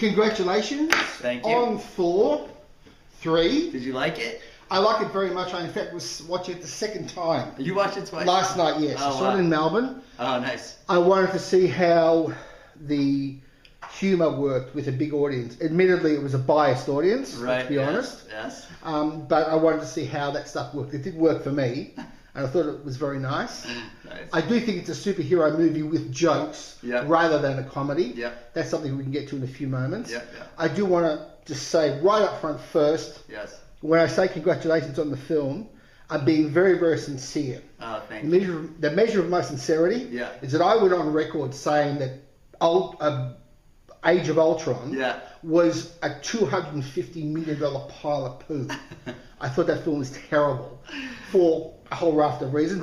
Congratulations Thank you. on Thor 3. Did you like it? I like it very much. I, in fact, was watching it the second time. You watched it twice? Last night, yes. Oh, I saw it in Melbourne. Oh, nice. I wanted to see how the humour worked with a big audience. Admittedly, it was a biased audience, Right, to be honest. Yes. But I wanted to see how that stuff worked. It did work for me, and I thought it was very nice. Nice. I do think it's a superhero movie with jokes rather than a comedy. Yeah. That's something we can get to in a few moments. Yeah. I do want to just say right up front first, Yes. when I say congratulations on the film, I'm being very, very sincere. Oh, thank you. The measure of my sincerity is that I went on record saying that Age of Ultron was a $250 million pile of poo. I thought that film was terrible for a whole raft of reasons.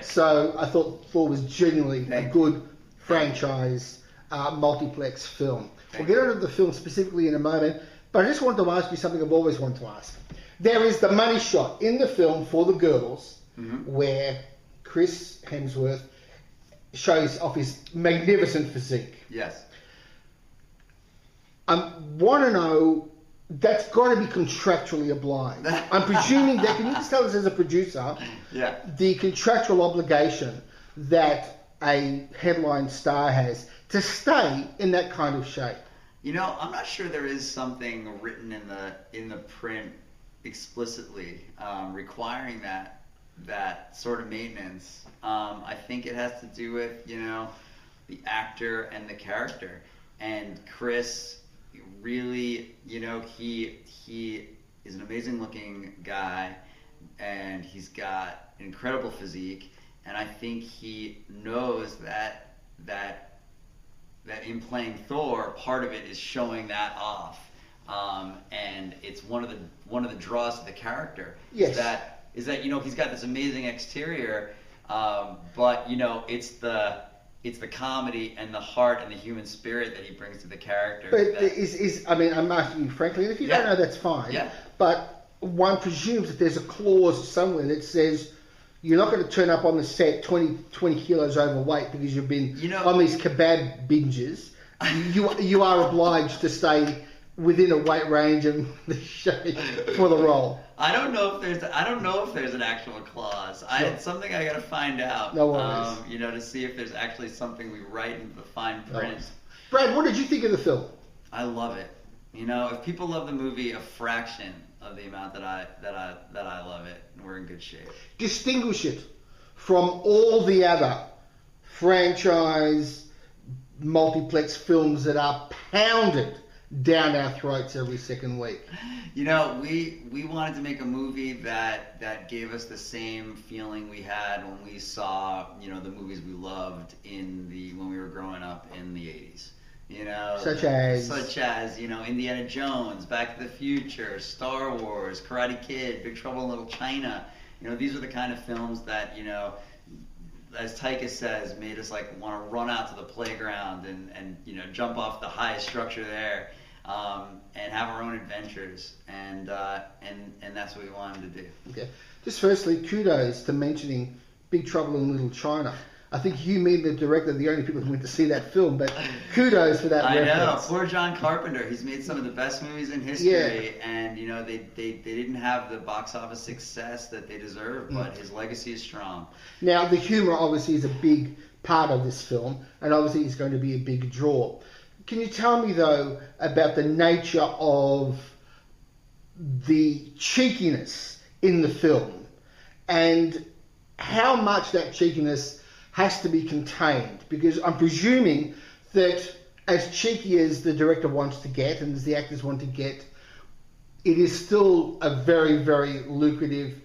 So I thought Thor was genuinely a good franchise multiplex film. We'll get into the film specifically in a moment, but I just wanted to ask you something I've always wanted to ask. There is the money shot in the film for the girls where Chris Hemsworth shows off his magnificent physique. Yes. I want to know, that's got to be contractually obliged. I'm presuming that, can you just tell us as a producer, the contractual obligation that a headline star has to stay in that kind of shape? You know, I'm not sure there is something written in the print explicitly requiring that sort of maintenance. I think it has to do with, you know, the actor and the character. And Chris really, you know, he is an amazing looking guy, and he's got incredible physique, and I think he knows that in playing Thor, part of it is showing that off. And it's one of the draws to the character. Yes. Is that you know, he's got this amazing exterior, but you know, it's the comedy and the heart and the human spirit that he brings to the character. But I mean, I'm asking you frankly, and if you don't know, that's fine. Yeah. But one presumes that there's a clause somewhere that says you're not going to turn up on the set 20 kilos overweight because you've been on these kebab binges. You are obliged to stay within a weight range and the shape for the role. I don't know if there's an actual clause. It's something I got to find out. No worries. You know, to see if there's actually something we write into the fine print. Brad, what did you think of the film? I love it. You know, if people love the movie a fraction of the amount that I love it, we're in good shape. Distinguish it from all the other franchise multiplex films that are pounded down our throats every second week. You know, we wanted to make a movie that gave us the same feeling we had when we saw, you know, the movies we loved when we were growing up in the 80s. You know, such as, you know, Indiana Jones, Back to the Future, Star Wars, Karate Kid, Big Trouble in Little China. You know, these are the kind of films that, you know, as Taika says, made us like want to run out to the playground and you know, jump off the highest structure there, and have our own adventures, and that's what we wanted to do. Okay. Just firstly, kudos to mentioning Big Trouble in Little China. I think you, me, and the director are the only people who went to see that film, but kudos for that reference. I know, poor John Carpenter. He's made some of the best movies in history, and you know, they didn't have the box office success that they deserve, but his legacy is strong. Now, the humor obviously is a big part of this film, and obviously it's going to be a big draw. Can you tell me, though, about the nature of the cheekiness in the film, and how much that cheekiness has to be contained? Because I'm presuming that as cheeky as the director wants to get and as the actors want to get, it is still a very, very lucrative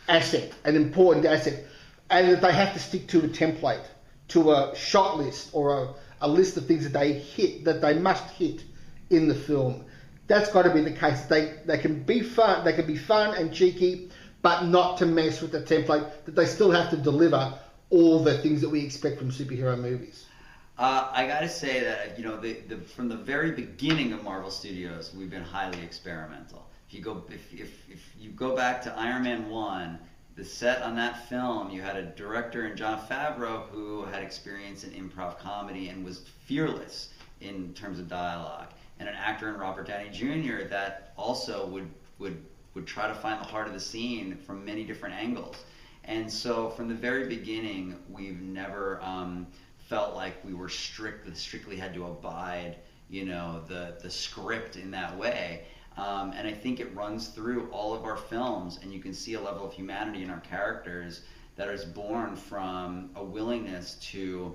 asset, an important asset, and that they have to stick to a template, to a shot list or a list of things that they must hit in the film. That's got to be the case. They can be fun, and cheeky, but not to mess with the template, that they still have to deliver all the things that we expect from superhero movies. I gotta say that, you know, from the very beginning of Marvel Studios, we've been highly experimental. If you go back to Iron Man 1, the set on that film, you had a director in Jon Favreau who had experience in improv comedy and was fearless in terms of dialogue, and an actor in Robert Downey Jr. that also would try to find the heart of the scene from many different angles. And so from the very beginning, we've never felt like we were strictly had to abide, the script in that way. And I think it runs through all of our films, and you can see a level of humanity in our characters that is born from a willingness to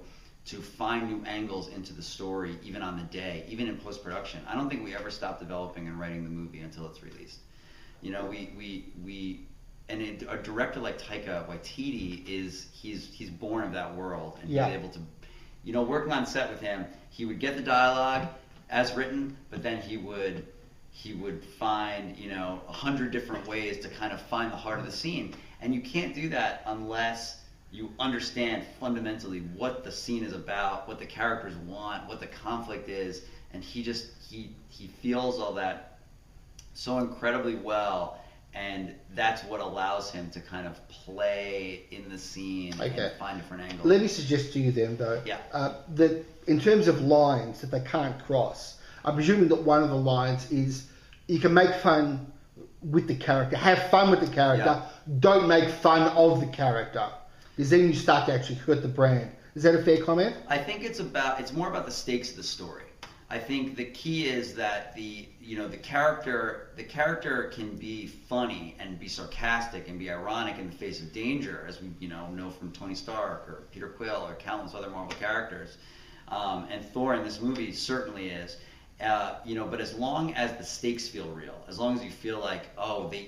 find new angles into the story, even on the day, even in post-production. I don't think we ever stop developing and writing the movie until it's released. A director like Taika Waititi he's born of that world, and he's able to, working on set with him, he would get the dialogue as written, but then he would find 100 different ways to kind of find the heart of the scene, and you can't do that unless you understand fundamentally what the scene is about, what the characters want, what the conflict is, and he feels all that so incredibly well, and that's what allows him to kind of play in the scene and find different angles. Let me suggest to you then, though, that in terms of lines that they can't cross, I'm presuming that one of the lines is you can make fun with the character, have fun with the character, don't make fun of the character, because then you start to actually hurt the brand. Is that a fair comment? I think it's more about the stakes of the story. I think the key is that the character can be funny and be sarcastic and be ironic in the face of danger, as we know from Tony Stark or Peter Quill or countless other Marvel characters, and Thor in this movie certainly is. But as long as the stakes feel real, as long as you feel like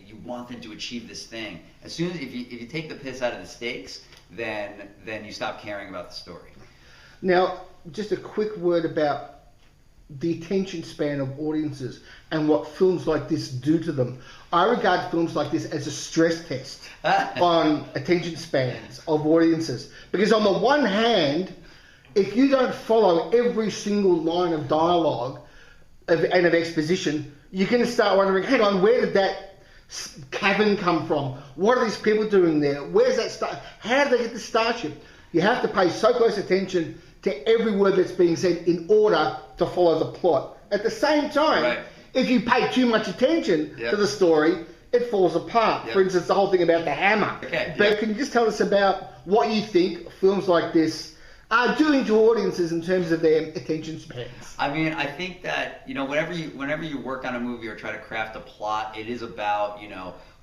you want them to achieve this thing, as soon as if you take the piss out of the stakes, then you stop caring about the story. Now, just a quick word about the attention span of audiences and what films like this do to them. I regard films like this as a stress test on attention spans of audiences, because on the one hand, if you don't follow every single line of dialogue and of exposition, you're going to start wondering, hang on, where did that cavern come from? What are these people doing there? Where's that star? How did they get the starship? You have to pay so close attention to every word that's being said in order to follow the plot. At the same time, if you pay too much attention to the story, it falls apart. For instance, the whole thing about the hammer. But can you just tell us about what you think films like this are doing to audiences in terms of their attention spans? I mean, I think that whenever you work on a movie or try to craft a plot, it is about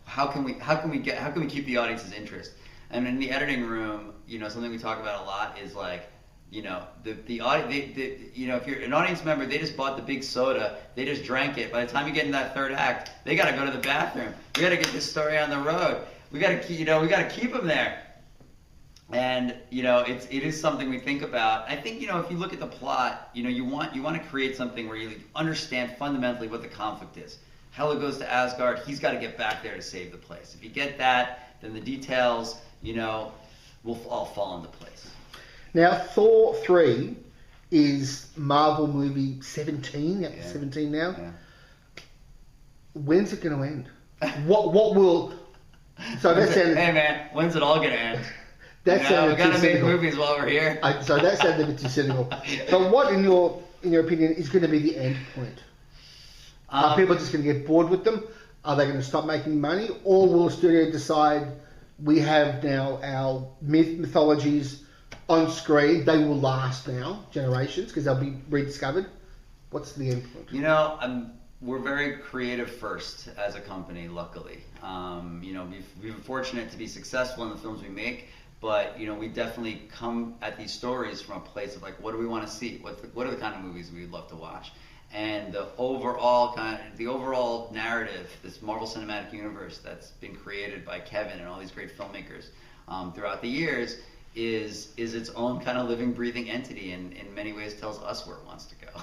how can we keep the audience's interest. And in the editing room, something we talk about a lot is like, the audience, if you're an audience member, they just bought the big soda, they just drank it. By the time you get in that third act, they got to go to the bathroom. We got to get this story on the road. We got to keep them there. And it is something we think about. I think if you look at the plot, you want to create something where you understand fundamentally what the conflict is. Hela goes to Asgard. He's got to get back there to save the place. If you get that, then the details, will all fall into place. Now, Thor 3 is Marvel movie 17. 17 now. Yeah. When's it going to end? What will? So that sounded. Hey man, when's it all going to end? That sounded we got to make movies while we're here. So that sounded a bit too cynical. But what, in your opinion, is going to be the end point? Are people just going to get bored with them? Are they going to stop making money, or will the studio decide we have now our mythologies on screen, they will last now generations because they'll be rediscovered? What's the end point? We're very creative first as a company, luckily. We've been fortunate to be successful in the films we make, but we definitely come at these stories from a place of like, what do we want to see? What are the kind of movies we'd love to watch? And the overall narrative, this Marvel Cinematic Universe that's been created by Kevin and all these great filmmakers throughout the years, is its own kind of living, breathing entity, and in many ways tells us where it wants to go.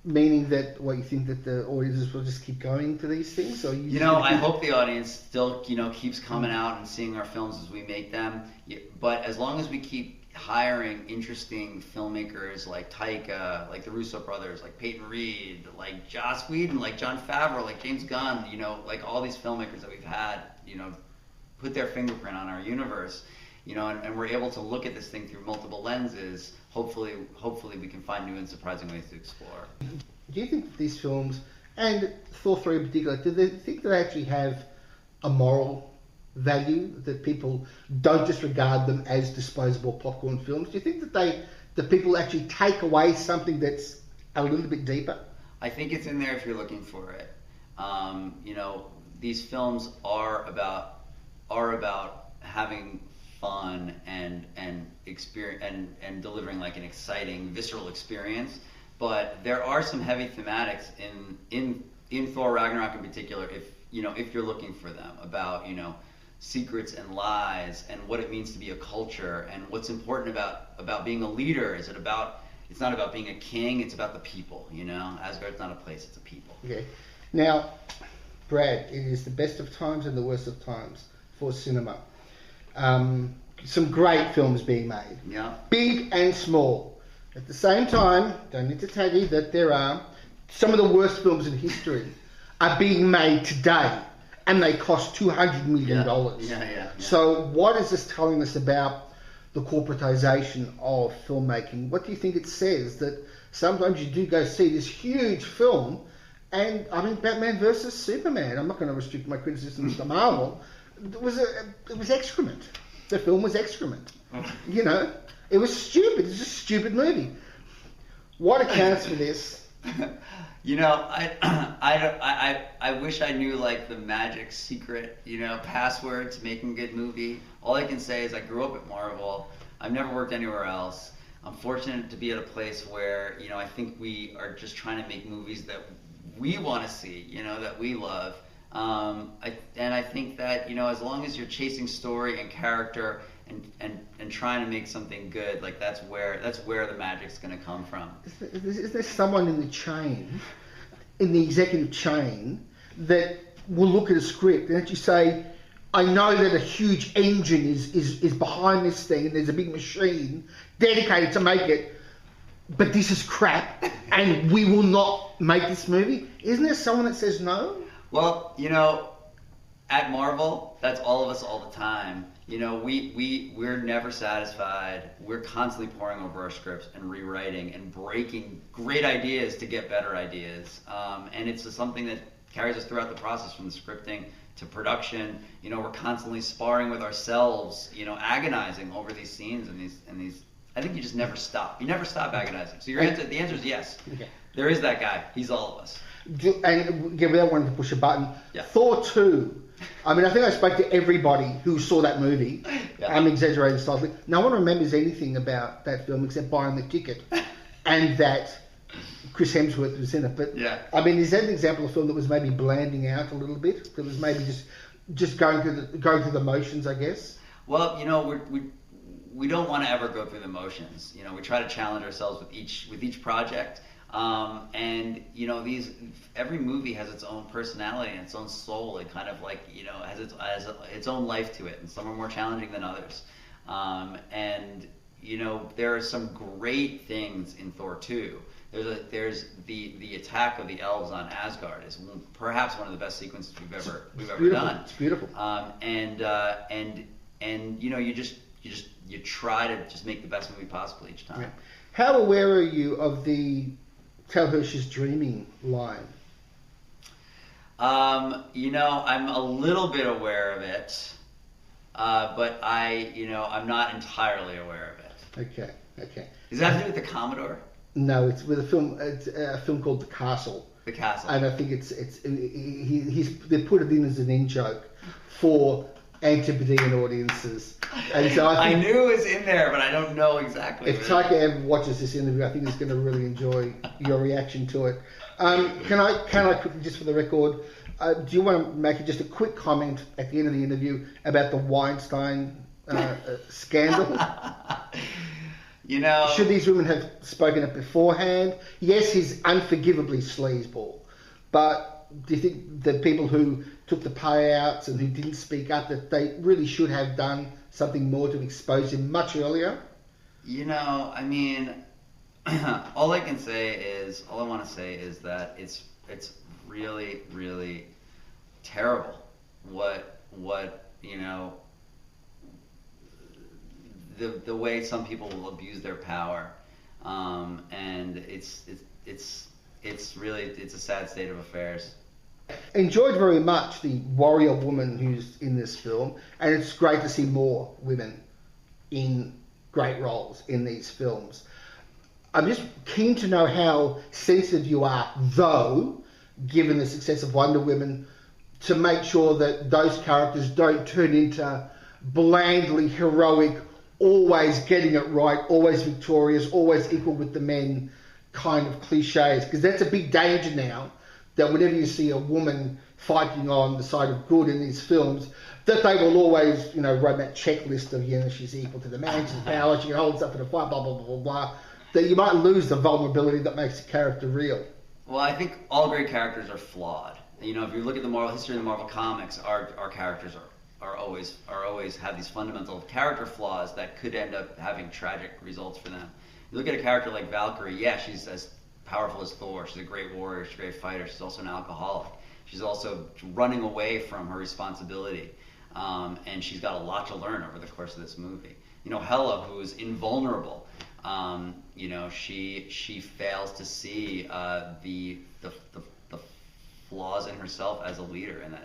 Meaning that what you think that the audiences will just keep going to these things, or I hope the audience still keeps coming out and seeing our films as we make them. But as long as we keep hiring interesting filmmakers like Taika, like the Russo brothers, like Peyton Reed, like Joss Whedon, like Jon Favreau, like James Gunn, like all these filmmakers that we've had, put their fingerprint on our universe. And we're able to look at this thing through multiple lenses. Hopefully we can find new and surprising ways to explore. do you think that these films, and Thor 3 in particular, do they think that they actually have a moral value, that people don't just regard them as disposable popcorn films? Do you think that people actually take away something that's a little bit deeper? I think it's in there if you're looking for it. You know, these films are about having fun and experience and delivering like an exciting visceral experience. But there are some heavy thematics in Thor Ragnarok in particular, if you're looking for them, about, you know, secrets and lies and what it means to be a culture and what's important about being a leader. It's not about being a king, it's about the people, you know? Asgard's not a place, it's a people. Okay. Now, Brad, it is the best of times and the worst of times for cinema. Some great films being made. Yeah. Big and small. At the same time, don't need to tell you that there are some of the worst films in history are being made today, and they cost $200 million. Yeah. So what is this telling us about the corporatization of filmmaking? What do you think it says? That sometimes you do go see this huge film, and I mean, Batman versus Superman, I'm not going to restrict my criticisms to Marvel, it was excrement. The film was excrement. You know, it was stupid. It's a stupid movie. What accounts for this? You know, I wish I knew like the magic secret, you know, password to making a good movie. All I can say is I grew up at Marvel. I've never worked anywhere else. I'm fortunate to be at a place where, you know, I think we are just trying to make movies that we want to see, you know, that we love. I think that, you know, as long as you're chasing story and character and trying to make something good, like that's where the magic's going to come from. Is there someone in the chain, in the executive chain, that will look at a script and actually say, I know that a huge engine is behind this thing and there's a big machine dedicated to make it, but this is crap and we will not make this movie? Isn't there someone that says no? Well, you know, at Marvel, that's all of us all the time. You know, we're never satisfied. We're constantly poring over our scripts and rewriting and breaking great ideas to get better ideas. And it's just something that carries us throughout the process, from the scripting to production. You know, we're constantly sparring with ourselves, you know, agonizing over these scenes and these. I think you just never stop. You never stop agonizing. So the answer is yes. Okay. There is that guy. He's all of us. And again, without wanting to push a button, yeah. Thor 2. I mean, I think I spoke to everybody who saw that movie. Yeah. I'm exaggerating slightly. No one remembers anything about that film except buying the ticket and that Chris Hemsworth was in it. But yeah. I mean, is that an example of a film that was maybe blanding out a little bit? That was maybe just going through the motions, I guess. Well, you know, we don't want to ever go through the motions. You know, we try to challenge ourselves with each project. And you know, every movie has its own personality and its own soul. It kind of like, you know, has its own life to it, and some are more challenging than others. And you know, there are some great things in Thor 2. There's the attack of the elves on Asgard is perhaps one of the best sequences we've ever done. It's beautiful. And you know, you try to just make the best movie possible each time. Yeah. How aware are you of the Tell Her She's Dreaming line? You know, I'm a little bit aware of it, but I'm not entirely aware of it. Okay. Does that have to do with the Commodore? No, it's with a film. It's a film called The Castle. The Castle. And I think they put it in as an in joke for Antipodean audiences. And so I knew it was in there, but I don't know exactly. If Taika ever watches this interview, I think he's going to really enjoy your reaction to it. Can I quickly, just for the record, do you want to make just a quick comment at the end of the interview about the Weinstein scandal? You know, should these women have spoken up beforehand? Yes, he's unforgivably sleazeball, but do you think the people who took the payouts and who didn't speak up, that they really should have done something more to expose him much earlier? You know, I mean, all I want to say is that it's really, really terrible what you know, the way some people will abuse their power, and it's it's a sad state of affairs. Enjoyed very much the warrior woman who's in this film, and it's great to see more women in great roles in these films. I'm just keen to know how sensitive you are, though, given the success of Wonder Woman, to make sure that those characters don't turn into blandly heroic, always getting it right, always victorious, always equal with the men kind of cliches. Because that's a big danger now, that whenever you see a woman fighting on the side of good in these films, that they will always, run that checklist of, she's equal to the man, she's power, she can hold stuff in a fight, blah, blah, blah, blah, blah. That you might lose the vulnerability that makes the character real. Well, I think all great characters are flawed. If you look at the history of the Marvel comics, our characters are always have these fundamental character flaws that could end up having tragic results for them. You look at a character like Valkyrie, yeah, she's as powerful as Thor. She's a great warrior, she's a great fighter. She's also an alcoholic. She's also running away from her responsibility, and she's got a lot to learn over the course of this movie. Hela, who is invulnerable. She fails to see the flaws in herself as a leader, and